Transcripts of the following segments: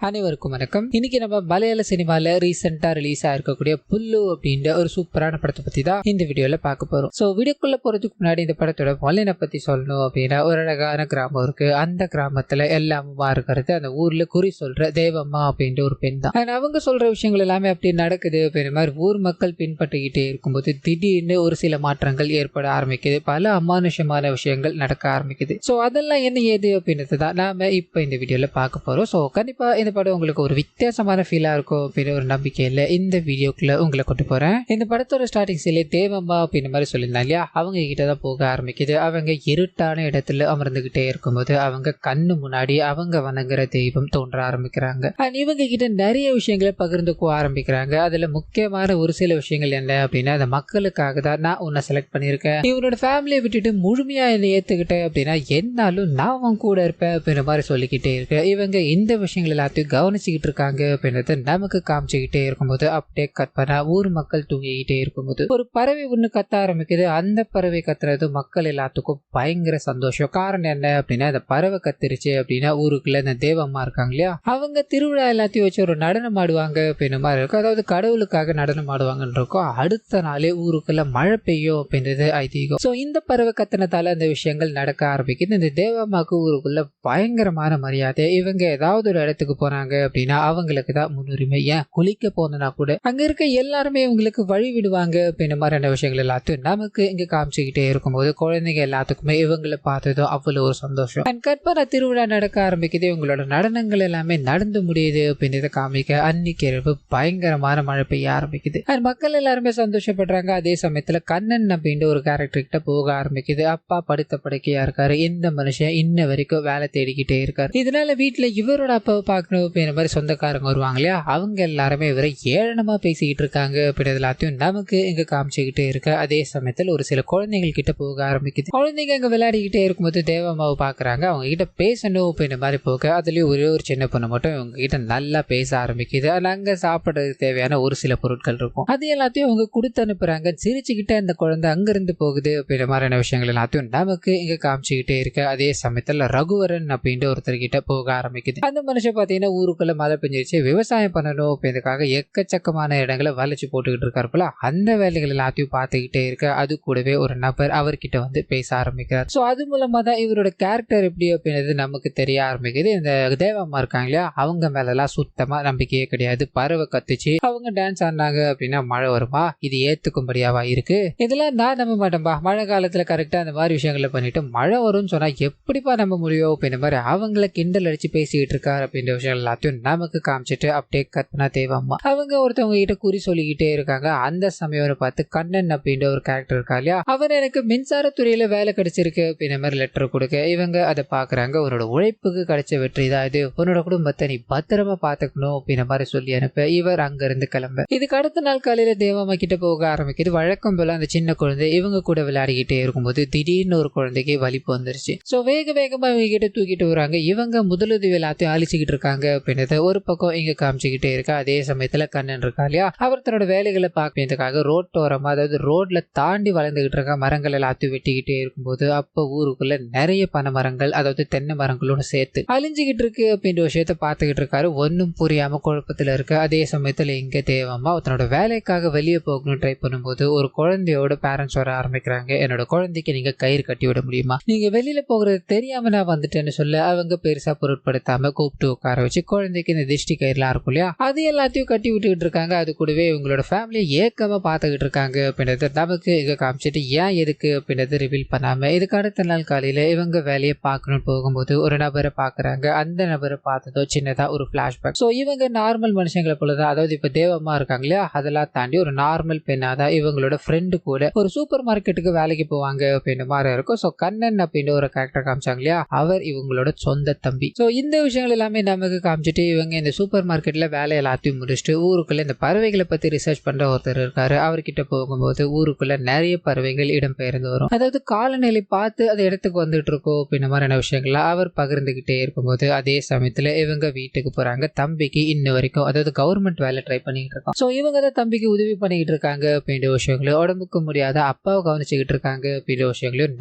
அனைவருக்கும் வணக்கம். இன்னைக்கு நம்ம மலையாள சினிமால ரீசெண்டா ரிலீஸ் ஆயிருக்கக்கூடிய புல்லு அப்படின்ற ஒரு சூப்பரான படத்தை பத்தி தான் இந்த வீடியோல பார்க்க போறோம். சோ வீடியோக்குள்ள போறதுக்கு முன்னாடி இந்த படத்தோட மொழினை பத்தி சொல்லணும் அப்படின்னா, ஒரு அழகான கிராமம் இருக்கு. அந்த கிராமத்துல எல்லாமுமா இருக்கிறது அந்த ஊர்ல குறி சொல்ற தேவம்மா அப்படின்ற ஒரு பெண் தான். அவங்க சொல்ற விஷயங்கள் எல்லாமே அப்படி நடக்குது அப்படின்ற மாதிரி ஊர் மக்கள் பின்பற்றிக்கிட்டே இருக்கும்போது திடீர்னு ஒரு சில மாற்றங்கள் ஏற்பட ஆரம்பிக்குது. பல அமானுஷமான விஷயங்கள் நடக்க ஆரம்பிக்குது. சோ அதெல்லாம் என்ன ஏது அப்படின்றது தான் நாம இப்ப இந்த வீடியோல பார்க்க போறோம். சோ கண்டிப்பா இந்த படம் உங்களுக்கு ஒரு வித்தியாசமான ஃபீலா இருக்கும் அப்படின்னு ஒரு நம்பிக்கையில இந்த வீடியோக்குள்ள உங்களை கொண்டு போறேன். இந்த படத்தோட ஸ்டார்டிங் சீன்ல தேவம்மா அப்படின்ற மாதிரி சொல்லியிருந்தா இல்லையா, அவங்க கிட்டதான் போக ஆரம்பிக்குது. அவங்க இருட்டான இடத்துல அமர்ந்துகிட்டே இருக்கும்போது அவங்க கண்ணு முன்னாடி அவங்க வணங்குற தெய்வம் தோன்ற ஆரம்பிக்கிறாங்க. இவங்க கிட்ட நிறைய விஷயங்களை பகிர்ந்துக்க ஆரம்பிக்கிறாங்க. அதுல முக்கியமான ஒரு சில விஷயங்கள் என்ன அப்படின்னா, அந்த மக்களுக்காக தான் நான் உன்னை செலக்ட் பண்ணிருக்கேன். இவனோட ஃபேமிலியை விட்டுட்டு முழுமையா என்னை ஏத்துக்கிட்டேன் அப்படின்னா என்னாலும் நான் அவன் கூட இருப்பேன் அப்படின்ற மாதிரி சொல்லிக்கிட்டே இருக்கு. இவங்க இந்த விஷயங்கள் எல்லாத்தையும் கவனிச்சுக்கிட்டு இருக்காங்க அப்படின்றத நமக்கு காமிச்சுக்கிட்டே இருக்கும்போது அப்படியே கற்பனா ஊர் மக்கள் தூங்கிக்கிட்டே இருக்கும்போது ஒரு பறவை ஒண்ணு கத்த ஆரம்பிக்குது. அந்த பறவை கத்துறது மக்கள் எல்லாத்துக்கும் பயங்கர சந்தோஷம். காரணம் என்ன அப்படின்னா, அந்த பறவை கத்திருச்சு அப்படின்னா ஊருக்குள்ள இந்த தேவம்மா இருக்காங்க இல்லையா, அவங்க திருவிழா எல்லாத்தையும் வச்சு ஒரு நடனம் ஆடுவாங்க அப்படின்ற மாதிரி இருக்கும். அதாவது கடவுளுக்காக நடனம் ஆடுவாங்கன்னு இருக்கும். அடுத்த நாளே ஊருக்குள்ள மழை பெய்யும் அப்படின்றது ஐதீகம். சோ இந்த பறவை கத்தினதால அந்த விஷயங்கள் நடக்க ஆரம்பிக்குது. இந்த தேவம்மாக்கு ஊருக்குள்ள பயங்கரமான மரியாதை. இவங்க ஏதாவது ஒரு இடத்துக்கு போறாங்க அப்படின்னா அவங்களுக்கு தான் முன்னுரிமை. ஏன் குளிக்க போனா கூட அங்க இருக்க எல்லாருமே இவங்களுக்கு வழி விடுவாங்க அப்படின்ற மாதிரியான விஷயங்கள் எல்லாத்தையும் நமக்கு இங்க காமிச்சுக்கிட்டே இருக்கும்போது குழந்தைங்க எல்லாத்துக்குமே இவங்களை பார்த்ததும் அவ்வளவு ஒரு சந்தோஷம். கற்பனை திருவிழா நடக்க ஆரம்பிக்குது. இவங்களோட நடனங்கள் எல்லாமே நடந்து முடியுது அப்படின்றத காமிக்க அன்னைக்கு இரவு பயங்கரமான மழை பெய்ய ஆரம்பிக்குது. மக்கள் எல்லாருமே சந்தோஷப்படுறாங்க. அதே சமயத்துல கண்ணன் அப்படின்ற ஒரு கேரக்டர் கிட்ட போக ஆரம்பிக்குது. அப்பா படுத்த படுக்கையா இருக்காரு. இந்த மனுஷன் இன்ன வரைக்கும் வேலை தேடிக்கிட்டே இருக்காரு. இதனால வீட்டுல இவரோட அப்பாவை பார்க்கணும் அப்படின்ற மாதிரி சொந்தக்காரங்க வருவாங்க இல்லையா, அவங்க எல்லாருமே இவரை ஏளனமா பேசிக்கிட்டு இருக்காங்க அப்படின்றது எல்லாத்தையும் நமக்கு இங்க காமிச்சுக்கிட்டே இருக்கு. அதே சமயத்தில் ஒரு சில குழந்தைகள் கிட்ட போக ஆரம்பிக்குது. குழந்தைங்க அங்க விளையாடிக்கிட்டே இருக்கும்போது தேவம்மாவை பாக்குறாங்க. அவங்க கிட்ட பேசணும் அப்படின்ற மாதிரி போக அதுலயும் ஒரே ஒரு சின்ன பொண்ணு மட்டும் இவங்க கிட்ட நல்லா பேச ஆரம்பிக்குது. அங்க சாப்பிடுறதுக்கு தேவையான ஒரு சில பொருட்கள் இருக்கும். அது எல்லாத்தையும் அவங்க கொடுத்து அனுப்புறாங்க. சிரிச்சுக்கிட்டே அந்த குழந்தை அங்கிருந்து போகுது அப்படின்ற மாதிரியான விஷயங்கள் எல்லாத்தையும் நமக்கு இங்க காமிச்சுக்கிட்டே இருக்கு. அதே சமயத்துல ரகுவரன் அப்படின்ற ஒருத்தர் கிட்ட போக ஆரம்பிக்குது. அந்த மனுஷன் பாத்தீங்கன்னா ஊருக்குள்ள மழை பெஞ்சிருச்சு, விவசாயம் பண்ணணும் அப்படின்றதுக்காக எக்கச்சக்கமான இடங்களை வளைச்சு போட்டுக்கிட்டு இருக்காரு போல. அந்த வேலைகள் எல்லாத்தையும் பார்த்துக்கிட்டே இருக்க அது கூடவே ஒரு நபர் அவர்கிட்ட வந்து பேச ஆரம்பிக்கிறார். சோ அது மூலமா தான் இவரோட கேரக்டர் எப்படி அப்படின்றது நமக்கு தெரிய ஆரம்பிக்குது. இந்த தேவம்மா இருக்காங்க இல்லையா, அவங்க மேல எல்லாம் சுத்தமா நம்பிக்கையே கிடையாது. பறவை கத்துச்சு, அவங்க டான்ஸ் ஆடினாங்க அப்படின்னா மழை வருமா, இது ஏத்துக்கும்படியாவா இருக்கு, இதெல்லாம் நான் நம்ப மாட்டேன்பா. மழை காலத்துல கரெக்டா அந்த மாதிரி விஷயங்களை பண்ணிட்டு மழை வரும்னு சொன்னா எப்படிப்பா நம்ப முடியும் அப்படின்ற மாதிரி அவங்கள கிண்டல் அடிச்சு பேசிக்கிட்டு இருக்காரு அப்படின்ற விஷயம் எல்லாத்தையும் நமக்கு காமிச்சிட்டு அப்படியே கற்பனா தேவம்மா அவங்க ஒருத்தவங்க கிட்ட குறி சொல்லிக்கிட்டே இருக்காங்க. அந்த சமயம் பார்த்து கண்ணன் அப்படின்ற ஒரு கேரக்டர் இருக்கா இல்லையா, அவர் எனக்கு மின்சாரத்துறையில வேலை கிடைச்சிருக்கு அப்படின்ற மாதிரி லெட்டர் கொடுக்க இவங்க அதை பாக்குறாங்க. உன்னோட உழைப்புக்கு கிடைச்ச வெற்றி தான் இது, உன்னோட குடும்பத்தை நீ பத்திரமா பாத்துக்கணும் அப்படின்ற மாதிரி சொல்லி அனுப்ப இவர் அங்க இருந்து கிளம்ப. இதுக்கு அடுத்த நாள் காலையில தேவம்மா கிட்ட போக ஆரம்பிக்குது. வழக்கம் போல அந்த சின்ன குழந்தை இவங்க கூட விளையாடிக்கிட்டே இருக்கும்போது திடீர்னு ஒரு குழந்தைக்கு வலிப்பு வந்துருச்சு. சோ வேகமா இவங்க கிட்ட தூக்கிட்டு வராங்க. இவங்க முதலுதவி எல்லாத்தையும் அழிச்சுக்கிட்டு இருக்காங்க அப்படின்றத ஒரு பக்கம் இங்க காமிச்சுக்கிட்டே இருக்கா. அதே சமயத்துல கண்ணன் இருக்கா இல்லையா, அவர் தன்னோட வேலைகளை பார்க்கறதுக்காக ரோட்டோரமா அதாவது ரோட்ல தாண்டி வளர்ந்துகிட்டு இருக்க மரங்கள் எல்லாத்தையும் வெட்டிக்கிட்டே இருக்கும்போது அப்ப ஊருக்குள்ள நிறைய பனை மரங்கள் அதாவது தென்னை மரங்களோட சேர்த்து அழிஞ்சுகிட்டு இருக்கு அப்படின்ற விஷயத்த பார்த்துக்கிட்டு இருக்காரு. ஒன்னும் புரியாம குழப்பத்துல இருக்கு. அதே சமயத்துல இங்க தேவம்மா தன்னோட வேலைக்காக வெளியே போகணும்னு ட்ரை பண்ணும்போது ஒரு குழந்தையோட பேரண்ட்ஸ் வர ஆரம்பிக்கிறாங்க. என்னோட குழந்தைக்கு நீங்க கயிறு கட்டி விட முடியுமா, நீங்க வெளியில போகிறது தெரியாம நான் வந்துட்டேன்னு சொல்ல அவங்க பெருசா பொருட்படுத்தாம கூப்பிட்டு உட்கார வச்சு குழந்தைக்கு இந்த திஷ்டி கயிறுலாம் இருக்கும் இல்லையா, அது எல்லாத்தையும் கட்டி விட்டுக்கிட்டு இருக்காங்க. அது கூடவே இவங்களோட ஃபேமிலியை ஏக்கமா பார்த்துக்கிட்டு இருக்காங்க அப்படின்றத நமக்கு இங்க காமிச்சிட்டு ஏன் எதுக்கு அப்படின்றத ரிவீல் பண்ணாம இதுக்கு அடுத்த நாள் காலையில இவங்க வேலையை பார்க்கணும்னு போகும்போது ஒரு நபரை பாக்குறாங்க. அந்த நபரை பார்த்ததோ சின்னதா ஒரு பிளாஷ்பேக். ஸோ இவங்க நார்மல் மனுஷங்களை போலதான், அதாவது இப்ப தேவம்மா இருக்காங்க இல்லையா, அதெல்லாம் தாண்டி ஒரு நார்மல் பெண்ணாதான் இவங்களோட ஃப்ரெண்டு கூட ஒரு சூப்பர் மார்க்கெட்டுக்கு வேலைக்கு போவாங்க அப்படின்ற மாதிரி இருக்கும். ஸோ கண்ணன் அப்படின்ற ஒரு கேரக்டர் காமிச்சாங்க இல்லையா, அவர் இவங்களோட சொந்த தம்பி. ஸோ இந்த விஷயங்கள் எல்லாமே நமக்கு காமிச்சிட்டு இவங்க இந்த சூப்பர் மார்க்கெட்ல வேலை எல்லாத்தையும் முடிச்சுட்டு ஊருக்குள்ள இந்த பறவைகளை பத்தி ரிசர்ச் பண்ற ஒருத்தர் இருக்காரு. அவர்கிட்ட போகும்போது ஊருக்குள்ள நிறைய பறவைகள் இடம்பெயர்ந்து வரும். அதாவது காலநிலை பார்த்து அந்த இடத்துக்கு வந்துட்டு இருக்கோம் அப்படின்ற மாதிரியான விஷயங்கள்லாம் அவர் பகிர்ந்துகிட்டே இருக்கும்போது அதே சமயத்துல இவங்க வீட்டுக்கு போறாங்க. தம்பிக்கு இன்ன வரைக்கும் அதாவது கவர்மெண்ட் வேலை ட்ரை பண்ணிட்டு இருக்கான். ஸோ இவங்க தான் தம்பிக்கு உதவி பண்ணிக்கிட்டு இருக்காங்க அப்படின்ற விஷயங்களும் உடம்புக்கு முடியாத அப்பாவை கவனிச்சுக்கிட்டு இருக்காங்க அப்படின்ற விஷயங்களையும்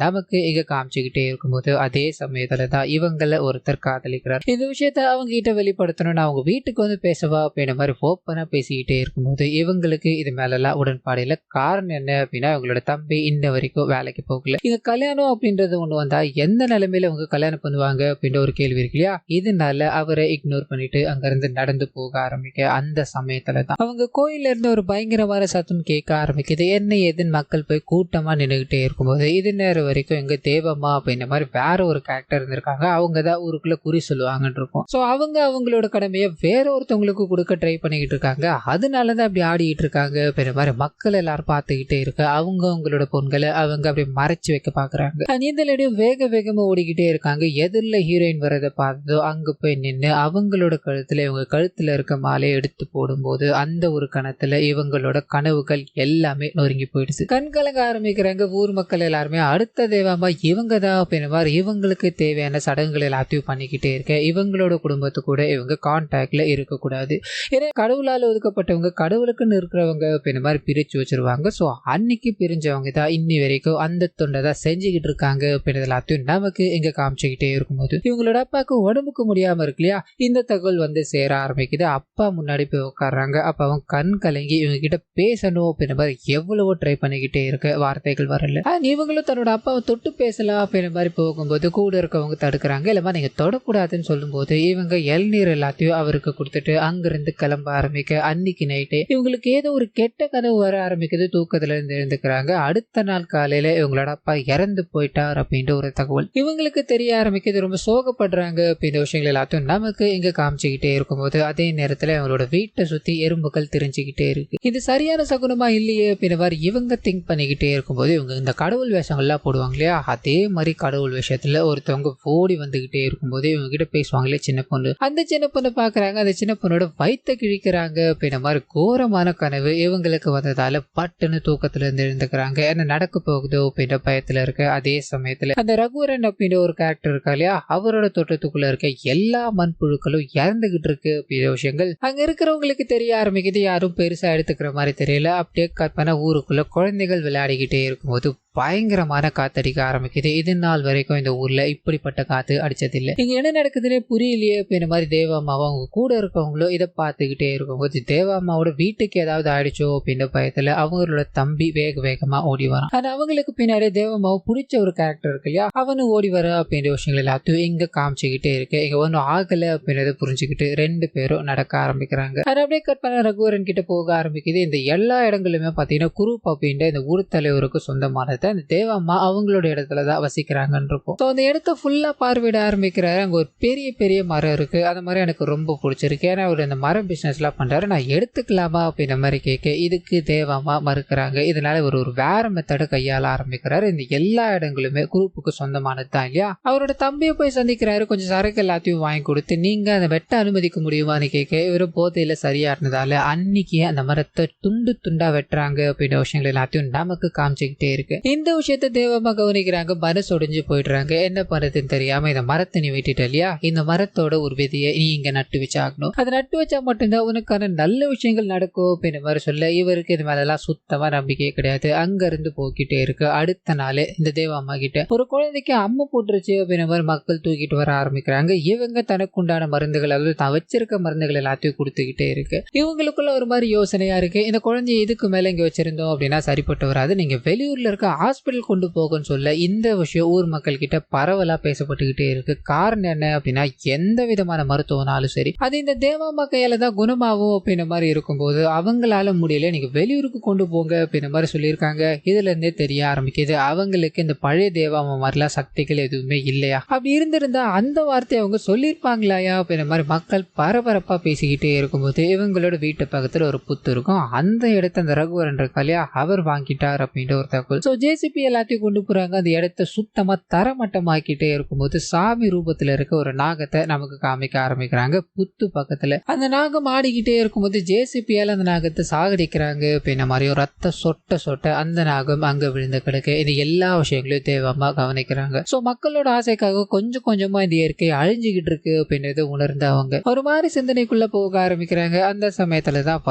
நமக்கு இங்க காமிச்சுக்கிட்டே இருக்கும்போது அதே சமயத்துல தான் இவங்கள ஒருத்தர் காதலிக்கிறார். இந்த விஷயத்த அவங்க கிட்ட கிட்ட வெளிப்படுத்தணும், நான் அவங்க வீட்டுக்கு வந்து பேசவா அப்படின்ற மாதிரி ஓப்பனா பேசிக்கிட்டே இருக்கும்போது இவங்களுக்கு இது மேலலாம் உடன்பாடு இல்லை. காரணம் என்ன அப்படின்னா இவங்களோட தம்பி இன்ன வரைக்கும் வேலைக்கு போகல. இங்க கல்யாணம் அப்படின்றது ஒண்ணு வந்தா எந்த நிலைமையில அவங்க கல்யாணம் பண்ணுவாங்க அப்படின்ற ஒரு கேள்வி இருக்கு இல்லையா? இதனால அவரை இக்னோர் பண்ணிட்டு அங்க இருந்து நடந்து போக ஆரம்பிக்க அந்த சமயத்துல தான் அவங்க கோயில்ல இருந்து ஒரு பயங்கரமான சத்தம் கேட்க ஆரம்பிக்குது. என்ன ஏதுன்னு மக்கள் போய் கூட்டமா நின்றுகிட்டே இருக்கும்போது இது நேரம் வரைக்கும் எங்க தேவம்மா அப்படின்ற மாதிரி வேற ஒரு கேரக்டர் இருந்திருக்காங்க. அவங்க தான் ஊருக்குள்ள குறி சொல்லுவாங்கன்னு இருக்கும். ஸோ அவங்க அவங்களோட கடமையை வேற ஒருத்தவங்களுக்கு கொடுக்க ட்ரை பண்ணிக்கிட்டு இருக்காங்க. அதனாலதான் அப்படி ஆடிட்டு இருக்காங்க அப்படின்ற மாதிரி மக்கள் எல்லாரும் பார்த்துக்கிட்டே இருக்கு. அவங்க அவங்களோட பொண்களை அவங்க அப்படி மறைச்சு வைக்க பாக்குறாங்க. இந்த லேடியும் வேக வேகமா ஓடிக்கிட்டே இருக்காங்க. எதிரில் ஹீரோயின் வரதை பார்த்ததோ அங்க போய் நின்று அவங்களோட கழுத்துல இவங்க கழுத்துல இருக்க மாலையை எடுத்து போடும்போது அந்த ஒரு கணத்துல இவங்களோட கனவுகள் எல்லாமே நொறுங்கி போயிடுச்சு. கண் கலங்க ஆரம்பிக்கிறாங்க ஊர் மக்கள் எல்லாருமே. அடுத்த தேவமா இவங்க தான் அப்படின்ற மாதிரி இவங்களுக்கு தேவையான சடங்குகள் எல்லாத்தையும் பண்ணிக்கிட்டே இருக்க இவங்களோட குடும்பத்து கூட இவங்க கான்டாக்ட்ல இருக்கக்கூடாது. ஏன்னா கடவுளால் ஒதுக்கப்பட்டவங்க கடவுளுக்குன்னு இருக்கிறவங்க அப்படின்ற மாதிரி பிரிச்சு வச்சிருவாங்க. ஸோ அன்னைக்கு பிரிஞ்சவங்க தான் இன்னி வரைக்கும் அந்த தொண்டை தான் செஞ்சுக்கிட்டு இருக்காங்க அப்படின்றது எல்லாத்தையும் நமக்கு இங்க காமிச்சுக்கிட்டே இருக்கும்போது இவங்களோட அப்பாவுக்கு உடம்புக்கு முடியாம இருக்கு இல்லையா? இந்த தகவல் வந்து சேர ஆரம்பிக்குது. அப்பா முன்னாடி போய் உட்காடுறாங்க. அப்ப அவங்க கண் கலங்கி இவங்க கிட்ட பேசணும் அப்படின்ற மாதிரி எவ்வளவோ ட்ரை பண்ணிக்கிட்டே இருக்க வார்த்தைகள் வரல. இவங்களும் தன்னோட அப்பாவை தொட்டு பேசலாம் அப்படின்ற மாதிரி போகும்போது கூட இருக்கவங்க தடுக்கிறாங்க. இல்லமா நீங்க தொடக்கூடாதுன்னு சொல்லும்போது இவங்க இளநீர் எல்லாத்தையும் அவருக்கு கொடுத்துட்டு அங்கிருந்து கிளம்ப ஆரம்பிக்க அன்னைக்கு நைட்டே இவங்களுக்கு ஏதோ ஒரு கெட்ட கனவு வர ஆரம்பிக்குது. தூக்கத்துல இருந்து எழுந்துக்கிறாங்க. அடுத்த நாள் காலையில இவங்களோட அப்பா இறந்து போயிட்டார் அப்படின்ற ஒரு தகவல் இவங்களுக்கு தெரிய ஆரம்பிக்குது. ரொம்ப சோகப்படுறாங்க அப்படின்ற விஷயங்கள் எல்லாத்தையும் நமக்கு இங்க காமிச்சுக்கிட்டே இருக்கும்போது அதே நேரத்துல இவங்களோட வீட்டை சுத்தி எறும்புகள் தெரிஞ்சுக்கிட்டே இருக்கு. இது சரியான சகுனமா இல்லையே அப்படின்ற மாதிரி இவங்க திங்க் பண்ணிக்கிட்டே இருக்கும்போது இவங்க இந்த கடவுள் வேஷங்கள்லாம் போடுவாங்க இல்லையா? அதே மாதிரி கடவுள் விஷயத்துல ஒருத்தவங்க ஓடி வந்துகிட்டே இருக்கும்போது இவங்க கிட்ட பேசுவாங்களே சின்ன பொண்ணு. அந்த சின்ன பொண்ணு பாக்குறாங்க. அந்த சின்ன பொண்ணோட வயித்தை கிழிக்கிறாங்க அப்படின்ற மாதிரி கோரமான கனவு இவங்களுக்கு வந்ததால பட்டுன்னு தூக்கத்துல இருந்து எழுந்துக்கிறாங்க. என்ன நடக்க போகுதோ அப்படின்ற பயத்துல இருக்க அதே சமயத்துல அந்த ரகுவரன் அப்படின்ற ஒரு கேரக்டர் இருக்கா இல்லையா? அவரோட தோட்டத்துக்குள்ள இருக்க எல்லா மண்புழுக்களும் இறந்துகிட்டு இருக்கு அப்படின்ற விஷயங்கள் அங்க இருக்கிறவங்களுக்கு தெரிய ஆரம்பிக்குது. யாரும் பெருசா எடுத்துக்கிற மாதிரி தெரியல. அப்படியே கற்பனை ஊருக்குள்ள குழந்தைகள் விளையாடிக்கிட்டே இருக்கும்போது பயங்கரமான காத்தடிக்க ஆரம்பிக்குது. இது நாள் வரைக்கும் இந்த ஊர்ல இப்படிப்பட்ட காத்து அடிச்சதில்லை. இங்க என்ன நடக்குதுன்னே புரியலையே அப்படின்ற மாதிரி தேவாமாவும் அவங்க கூட இருக்கவங்களும் இதை பார்த்துக்கிட்டே இருக்கும்போது தேவாமாவோட வீட்டுக்கு ஏதாவது ஆயிடுச்சோ அப்படின்ற பயத்துல அவங்களோட தம்பி வேக வேகமா ஓடி வரான். ஆனா அவங்களுக்கு பின்னாடி தேவமாவை பிடிச்ச ஒரு கேரக்டர் இருக்கு இல்லையா? அவனு ஓடி வர அப்படின்ற விஷயங்கள் எல்லாத்தையும் இங்க காமிச்சுக்கிட்டே இருக்கு. இங்க ஒன்னும் ஆகல அப்படின்றத புரிஞ்சுக்கிட்டு ரெண்டு பேரும் நடக்க ஆரம்பிக்கிறாங்க. அது அப்படியே கற்பனை ரகுவரன் கிட்ட போக ஆரம்பிக்குது. இந்த எல்லா இடங்களுமே பாத்தீங்கன்னா குரூப் அப்படின்ற இந்த ஊர் தலைவருக்கு சொந்தமானது. அந்த தேவம்மா அவங்களோட இடத்துலதான் வசிக்கிறாங்கன்னு இருக்கும். அந்த இடத்த ஃபுல்லா பார்வையிட ஆரம்பிக்கிறாரு. அங்க ஒரு பெரிய பெரிய மரம் இருக்கு. அந்த மாதிரி எனக்கு ரொம்ப பிடிச்சிருக்கு. ஏன்னா அவர் அந்த மரம் பிசினஸ் எல்லாம் பண்றாரு. நான் எடுத்துக்கலாமா அப்படின்ற மாதிரி கேட்க இதுக்கு தேவம்மா மறுக்கிறாங்க. இதனால ஒரு வேற மெத்தட கையாள ஆரம்பிக்கிறாரு. இந்த எல்லா இடங்களுமே குரூப்புக்கு சொந்தமானது தான் இல்லையா? அவரோட தம்பியை போய் சந்திக்கிறாரு. கொஞ்சம் சரக்கு எல்லாத்தையும் வாங்கி கொடுத்து நீங்க அதை வெட்ட அனுமதிக்க முடியுமான்னு கேட்க இவரு போதையில சரியா இருந்ததால அன்னைக்கு அந்த மரத்தை துண்டு துண்டா வெட்டுறாங்க அப்படின்ற விஷயங்கள் எல்லாத்தையும் நமக்கு காமிச்சுக்கிட்டே இருக்கு. இந்த விஷயத்த தேவமா கவனிக்கிறாங்க. மனசு ஒடிஞ்சு போயிடுறாங்க. என்ன பண்றதுன்னு தெரியாம இந்த மரத்தை நீ வெட்டிட்ட இல்லையா? இந்த மரத்தோட ஒரு விதையை நீ இங்க நட்டு வச்சாகணும். அதை நட்டு வச்சா மட்டும்தான் உனக்கான நல்ல விஷயங்கள் நடக்கும் அப்படின்ற மாதிரி சொல்ல இவருக்கு இது மேலெல்லாம் சுத்தமா நம்பிக்கையே கிடையாது. அங்க இருந்து போக்கிட்டே இருக்கு. அடுத்த நாள் இந்த தேவம்மா கிட்ட ஒரு குழந்தைக்கு அம்மை போட்டுருச்சு அப்படின்ற மாதிரி மக்கள் தூக்கிட்டு வர ஆரம்பிக்கிறாங்க. இவங்க தனக்கு உண்டான மருந்துகள் அதாவது தான் வச்சிருக்க மருந்துகள் எல்லாத்தையும் கொடுத்துக்கிட்டே இருக்கு. இவங்களுக்குள்ள ஒரு மாதிரி யோசனையா இருக்கு. இந்த குழந்தைய இதுக்கு மேல இங்க வச்சிருந்தோம் அப்படின்னா சரிப்பட்டு வராது. நீங்க வெளியூர்ல இருக்க ஹாஸ்பிட்டல் கொண்டு போகும்னு சொல்ல இந்த விஷயம் ஊர் மக்கள் கிட்ட பரவலா பேசப்பட்டுக்கிட்டே இருக்கு. காரணம் என்ன அப்படின்னா எந்த விதமான மருத்துவனாலும் சரி அது இந்த தேவம்மா கையால தான் குணமாகும் அப்படின்ற மாதிரி இருக்கும்போது அவங்களால முடியல, நீங்க வெளியூருக்கு கொண்டு போங்க அப்படின்ற மாதிரி சொல்லியிருக்காங்க. இதுல இருந்தே தெரிய ஆரம்பிக்குது அவங்களுக்கு இந்த பழைய தேவம்மா மாதிரிலாம் சக்திகள் எதுவுமே இல்லையா? அப்படி இருந்திருந்தா அந்த வார்த்தையை அவங்க சொல்லியிருப்பாங்களாயா அப்படின்ற மாதிரி மக்கள் பரபரப்பா பேசிக்கிட்டே இருக்கும்போது இவங்களோட வீட்டு பக்கத்துல ஒரு புத்து இருக்கும். அந்த இடத்த அந்த ரகுவரன் இருக்கா இல்லையா? அவர் வாங்கிட்டார் அப்படின்ற ஒரு தகவல். ஜேசிபி எல்லாத்தையும் கொண்டு போறாங்க. அந்த இடத்த சுத்தமா தரமட்டமாக்கிட்டே இருக்கும்போது சாமி ரூபத்துல இருக்க ஒரு நாகத்தை நமக்கு காமிக்க ஆரம்பிக்கிறாங்க புத்து பக்கத்துல. அந்த நாகம் ஆடிக்கிட்டே இருக்கும்போது ஜேசிபியால அந்த நாகத்தை சாகடிக்கிறாங்க அப்படின்ற மாதிரியும் ரத்த சொட்ட சொட்ட அந்த நாகம் அங்க விழுந்து கிடக்கு. இது எல்லா விஷயங்களையும் தேவமா கவனிக்கிறாங்க. சோ மக்களோட ஆசைக்காக கொஞ்சம் கொஞ்சமா இந்த இயற்கை அழிஞ்சுகிட்டு இருக்கு அப்படின்றது உணர்ந்து அவங்க ஒரு மாதிரி சிந்தனைக்குள்ள போக ஆரம்பிக்கிறாங்க. அந்த சமயத்துலதான்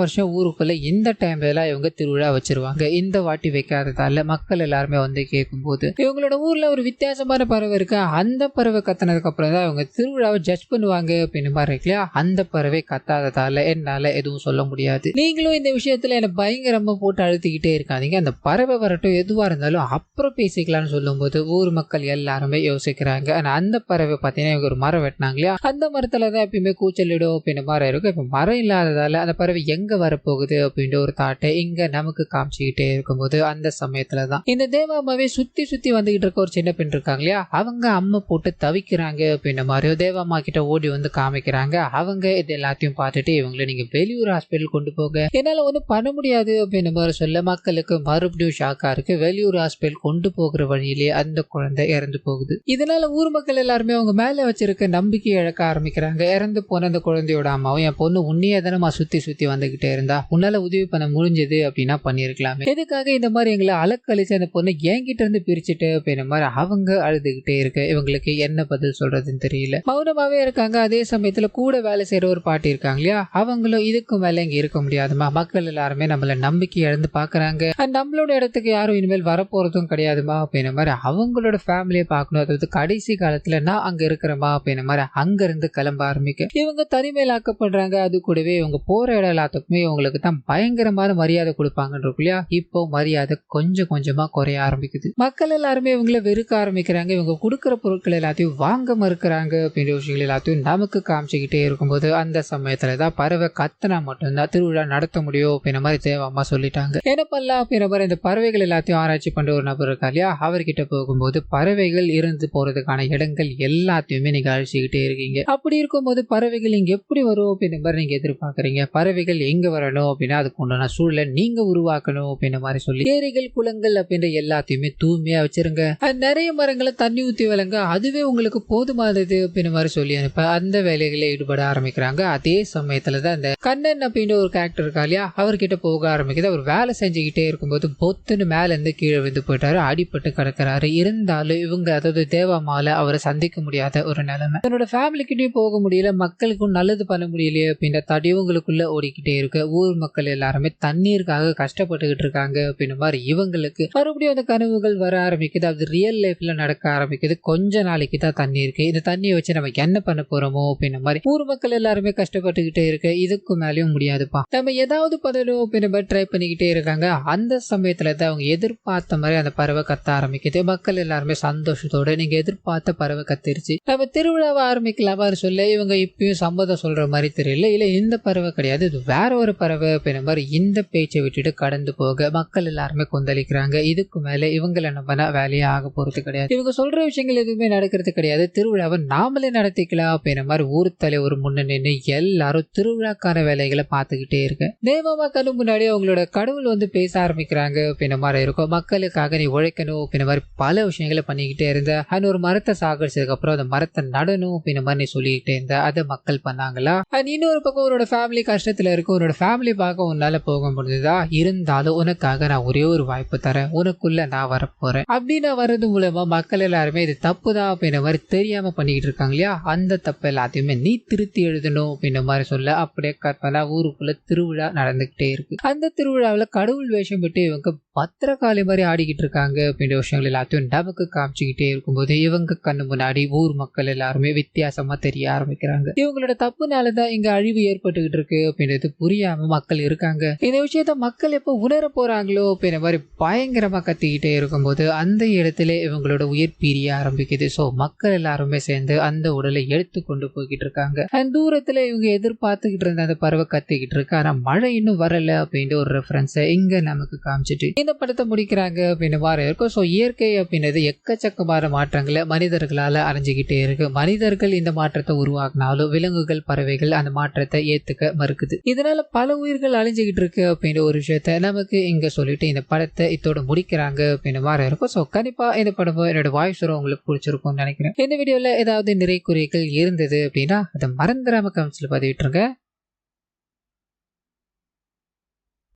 வருஷம் ஊருக்குள்ள இந்த டைம்ல எல்லாம் இவங்க திருவிழா வச்சிருவாங்க. இந்த வாட்டி வைக்காததால மக்கள் எல்லாருமே வந்து கேட்கும்போது இவங்களோட ஊர்ல ஒரு வித்தியாசமான பறவை இருக்கு, அந்த பறவை கத்துனதுக்கு அப்புறம் தான் இவங்க திருவிழாவை ஜட்ஜ் பண்ணுவாங்க அப்படின்னு மாதிரி இருக்கு இல்லையா. அந்த பறவை கத்தாததால என்னால எதுவும் சொல்ல முடியாது. நீங்களும் இந்த விஷயத்துல என்ன பயங்கரமா போட்டு அழுத்திக்கிட்டே இருக்காதீங்க, அந்த பறவை வரட்டும் எதுவா இருந்தாலும் அப்புறம் பேசிக்கலாம்னு சொல்லும் போது ஊர் மக்கள் எல்லாருமே யோசிக்கிறாங்க. ஆனா அந்த பறவை பாத்தீங்கன்னா இவங்க ஒரு மரம் வெட்டினாங்க இல்லையா, அந்த மரத்துலதான் எப்பயுமே கூச்சலிடும் அப்படின்னு மரம் இருக்கும். இப்ப மரம் இல்லாததால அந்த பறவை எங்க வரப்போகுது அப்படின்ற ஒரு தாட்டை இங்க நமக்கு காமிச்சுக்கிட்டே இருக்கும்போது அந்த சமயத்துலதான் இந்த தேவாமாவே சுத்தி சுத்தி வந்துகிட்டு இருக்க ஒரு சின்ன பெண் இருக்காங்க இல்லையா, அவங்க அம்மா போட்டு தவிக்கிறாங்க அப்படின்ற மாதிரி தேவாமா கிட்ட ஓடி வந்து காமிக்கிறாங்க. அவங்க இது எல்லாத்தையும் பார்த்துட்டு இவங்களை நீங்க வெளியூர் ஹாஸ்பிட்டல் கொண்டு போக என்னால ஒன்றும் பண்ண முடியாது அப்படின்ற மாதிரி சொல்ல மக்களுக்கு மறுபடியும் ஷாக்கா இருக்கு. வெளியூர் ஹாஸ்பிட்டல் கொண்டு போகிற வழியிலே அந்த குழந்தை இறந்து போகுது. இதனால ஊர் மக்கள் எல்லாருமே அவங்க மேல வச்சிருக்க நம்பிக்கை இழக்க ஆரம்பிக்கிறாங்க. இறந்து போன அந்த குழந்தையோட அம்மாவும் என் பொண்ணு உன்னையே தானமா சுத்தி சுத்தி வந்துகிட்டே இருந்தா, உன்னால உதவி பண்ண முடிஞ்சது அப்படின்னா பண்ணிருக்கலாமே, எதுக்காக இந்த மாதிரி எங்களை அலக்கழிச்சு அந்த பொண்ணை என்கிட்ட இருந்து பிரிச்சுட்டு அப்படின்ற மாதிரி அவங்க அழுதுகிட்டே இருக்கு. இவங்களுக்கு என்ன பதில் சொல்றதுன்னு தெரியல, மௌனமாவே இருக்காங்க. அதே சமயத்துல கூட வேலை செய்யற ஒரு பாட்டி இருக்காங்க இல்லையா, அவங்களும் இதுக்கு மேல இங்க இருக்க முடியாதுமா, மக்கள் எல்லாருமே நம்மள நம்பிக்கை இழந்து பாக்குறாங்க, நம்மளோட இடத்துக்கு யாரும் இனிமேல் வரப்போறதும் கிடையாதுமா அப்படின்ற மாதிரி அவங்களோட ஃபேமிலியை பார்க்கணும், அதாவது கடைசி காலத்துல நான் அங்க இருக்கிறேமா அப்படின்ற மாதிரி அங்க இருந்து கிளம்ப ஆரம்பிக்க இவங்க தனிமையிலாக்கப்படுறாங்க. அது கூடவே இவங்க போற இடம் எல்லாத்துக்குமே இவங்களுக்கு தான் பயங்கரமான மரியாதை கொடுப்பாங்கன்னு இல்லையா, இப்போ மரியாதை கொஞ்சம் கொஞ்சமா குறைய ஆரம்பிக்குது. மக்கள் எல்லாருமே இவங்களை வெறுக்க ஆரம்பிக்கிறாங்க. இவங்க கொடுக்குற பொருட்கள் எல்லாத்தையும் வாங்க மறுக்கிறாங்க அப்படின்ற விஷயங்கள் எல்லாத்தையும் நமக்கு காமிச்சுக்கிட்டே இருக்கும்போது அந்த சமயத்துலதான் பறவை கத்தனா மட்டும்தான் திருவிழா நடத்த முடியும் அப்படின்ற மாதிரி தேவாமா சொல்லிட்டாங்க. என்ன பண்ணலாம் அப்படின்ற மாதிரி இந்த பறவைகள் எல்லாத்தையும் ஆராய்ச்சி பண்ற ஒரு நபர் இருக்கா இல்லையா, அவர்கிட்ட போகும்போது பறவைகள் இருந்து போறதுக்கான இடங்கள் எல்லாத்தையுமே நீங்க அழிச்சுக்கிட்டே இருக்கீங்க. அப்படி இருக்கும்போது பறவைகள் இங்க எப்படி வரும் அப்படின்ற மாதிரி நீங்க எதிர்பார்க்கறீங்க, பறவைகள் எங்க வரணும் அப்படின்னா அதுக்கு உண்டான சூழலை நீங்க உருவாக்கணும் அப்படின்ற மாதிரி சொல்லி ஏரிகள் குளங்கள் அப்படின்ற எல்லாத்தையுமே தூய்மையா வச்சிருங்க, நிறைய மரங்களை தண்ணி ஊத்தி வளங்க, அதுவே உங்களுக்கு போதுமானது அப்படின்ற மாதிரி சொல்லி அனுப்ப அந்த வேலைகளை ஈடுபட ஆரம்பிக்கிறாங்க. அதே சமயத்துலதான் இந்த கண்ணன் அப்படின்ற ஒரு கேரக்டர் இருக்கா இல்லையா, அவர்கிட்ட போக ஆரம்பிக்குது. அவர் வேலை செஞ்சுக்கிட்டே இருக்கும்போது பொத்துன்னு மேல இருந்து கீழே விழுந்து போயிட்டாரு, அடிபட்டு கிடக்கிறாரு. இருந்தாலும் இவங்க அதாவது தேவாமால அவரை சந்திக்க முடியாத ஒரு நிலைமை, தன்னோட ஃபேமிலிக்கிட்டையும் போக முடியல, மக்களுக்கும் நல்லது பண்ண முடியலையே அப்படின்ற தாட்டி இவங்களுக்குள்ள ஓடிக்கிட்டே இருக்கு. ஊர் மக்கள் எல்லாருமே தண்ணீருக்காக கஷ்டப்பட்டுக்கிட்டு இருக்காங்க அப்படின்ற மாதிரி இவங்களுக்கு மறுபடியும் அந்த கனவுகள் வர ஆரம்பிக்குது. அது ரியல் லைஃப்ல நடக்க ஆரம்பிக்குது. கொஞ்ச நாளைக்கு தான் தண்ணி இருக்கு, இந்த தண்ணியை வச்சு நம்ம என்ன பண்ண போறோமோ அப்படின்ற மாதிரி ஊர் மக்கள் எல்லாருமே கஷ்டப்பட்டுக்கிட்டே இருக்கு. இதுக்கு மேலேயும் முடியாதுப்பா, நம்ம ஏதாவது பண்ணணும் அப்படின்ற மாதிரி ட்ரை பண்ணிக்கிட்டே இருக்காங்க. அந்த சமயத்துல தான் அவங்க எதிர்பார்த்த மாதிரி அந்த பறவை கத்த ஆரம்பிக்குது. மக்கள் எல்லாருமே சந்தோஷத்தோட நீங்க எதிர்பார்த்த பறவை கத்திருச்சு, நம்ம திருவிழாவை ஆரம்பிக்கலாமான்னு சொல்ல இவங்க இப்பயும் சம்மதம் சொல்ற மாதிரி தெரியல. இல்ல இந்த பறவை கிடையாது, இது வேற ஒரு பறவை அப்படின்ற மாதிரி இந்த பேச்சை விட்டுட்டு கடந்து போக மக்கள் எல்லாருமே கொந்தளிக்கிறாங்க. இதுக்கு மேல இவங்களை நம்பினா வேலையே ஆக போறது கிடையாது, இவங்க சொல்ற விஷயங்கள் எதுவுமே நடக்கிறது கிடையாது, திருவிழாவை நாமளே நடத்திக்கலாம் அப்படின்ற மாதிரி ஊர் தலைவர் முன்ன நின்று எல்லாரும் திருவிழாக்கான வேலைகளை பார்த்துக்கிட்டே இருக்கு. தேவாமா கண்ணு முன்னாடி அவங்களோட கடவுள் வந்து பேச ஆரம்பிக்கிறாங்க அப்படின்ற மாதிரி இருக்கும். மக்களுக்காக நீ உழைக்கணும் அப்படின்ற மாதிரி பல விஷயங்களை பண்ணிக்கிட்டே இருந்த, அண்ட் ஒரு மரத்தை சாகடிச்சதுக்கு அப்புறம் அந்த மரத்தை நடணும் அப்படின்ற மாதிரி நீ சொல்லிக்கிட்டே இருந்த, அதை மக்கள் பண்ணாங்களா? அண்ட் இன்னொரு பக்கம் உன்னோட ஃபேமிலி கஷ்டத்துல இருக்கு, உன்னோட ஃபேமிலி பார்க்க உன்னால போக முடியுதா? இருந்தாலும் உனக்காக நான் ஒரே ஒரு வாய்ப்பு தரேன், உனக்குள்ள நான் வரப்போறேன் அப்படின்னு வர்றது மூலமா மக்கள் எல்லாருமே இது தப்புதான் அப்படின்ற மாதிரி தெரியாம பண்ணிக்கிட்டு இருக்காங்க இல்லையா, அந்த தப்பு எல்லாத்தையுமே நீ திருத்தி எழுதணும் அப்படின்ற மாதிரி சொல்ல அப்படியே கற்பனா ஊருக்குள்ள திருவிழா நடந்துகிட்டே இருக்கு. அந்த திருவிழாவில் கடவுள் வேஷம் விட்டு இவங்க பத்திரகாளி மாதிரி ஆடிக்கிட்டு இருக்காங்க அப்படின்ற விஷயங்கள் எல்லாத்தையும் நமக்கு காமிச்சுக்கிட்டே இருக்கும்போது இவங்க கண்ணு முன்னாடி ஊர் மக்கள் எல்லாருமே வித்தியாசமா தெரிய ஆரம்பிக்கிறாங்க. இவங்களோட தப்புனாலதான் இங்க அழிவு ஏற்பட்டுக்கிட்டு இருக்கு அப்படின்றது புரியாம மக்கள் இருக்காங்க. இந்த விஷயத்த மக்கள் எப்ப உணர போறாங்களோ அப்படின்ற மாதிரி பயங்கரமா கத்திக்கிட்டே இருக்கும்போது அந்த இடத்துல இவங்களோட உயிர் பிரிய ஆரம்பிக்குது. சோ மக்கள் எல்லாருமே சேர்ந்து அந்த உடலை எடுத்து கொண்டு போய்கிட்டு இருக்காங்க. அந்த தூரத்துல இவங்க எதிர்பார்த்துக்கிட்டு இருந்த அந்த பறவை கத்திக்கிட்டு இருக்கு, ஆனா மழை இன்னும் வரல அப்படின்ற ஒரு ரெஃபரன்ஸை இங்க நமக்கு காமிச்சிட்டு இந்த படத்தை முடிக்கிறாங்க அப்படின்னு மாதிரி இருக்கும். ஸோ இயற்கை அப்படின்றது எக்கச்சக்கமான மாற்றங்களை மனிதர்களால் அடைஞ்சிக்கிட்டே இருக்கு. மனிதர்கள் இந்த மாற்றத்தை உருவாக்குனாலும் விலங்குகள் பறவைகள் அந்த மாற்றத்தை ஏத்துக்க மறுக்குது. இதனால பல உயிர்கள் அழிஞ்சுக்கிட்டு இருக்கு அப்படின்ற ஒரு விஷயத்த நமக்கு இங்க சொல்லிட்டு இந்த படத்தை இதோட முடிக்கிறாங்க அப்படின்னு மாதிரி இருக்கும். ஸோ கண்டிப்பா இந்த படம் என்னோட வாய்ஸ் உங்களுக்கு பிடிச்சிருக்கும்னு நினைக்கிறேன். இந்த வீடியோல ஏதாவது நிறை குறைகள் இருந்தது அப்படின்னா அதை மறந்துடாம கமெண்ட்ஸ்ல பதிவிட்டுருங்க.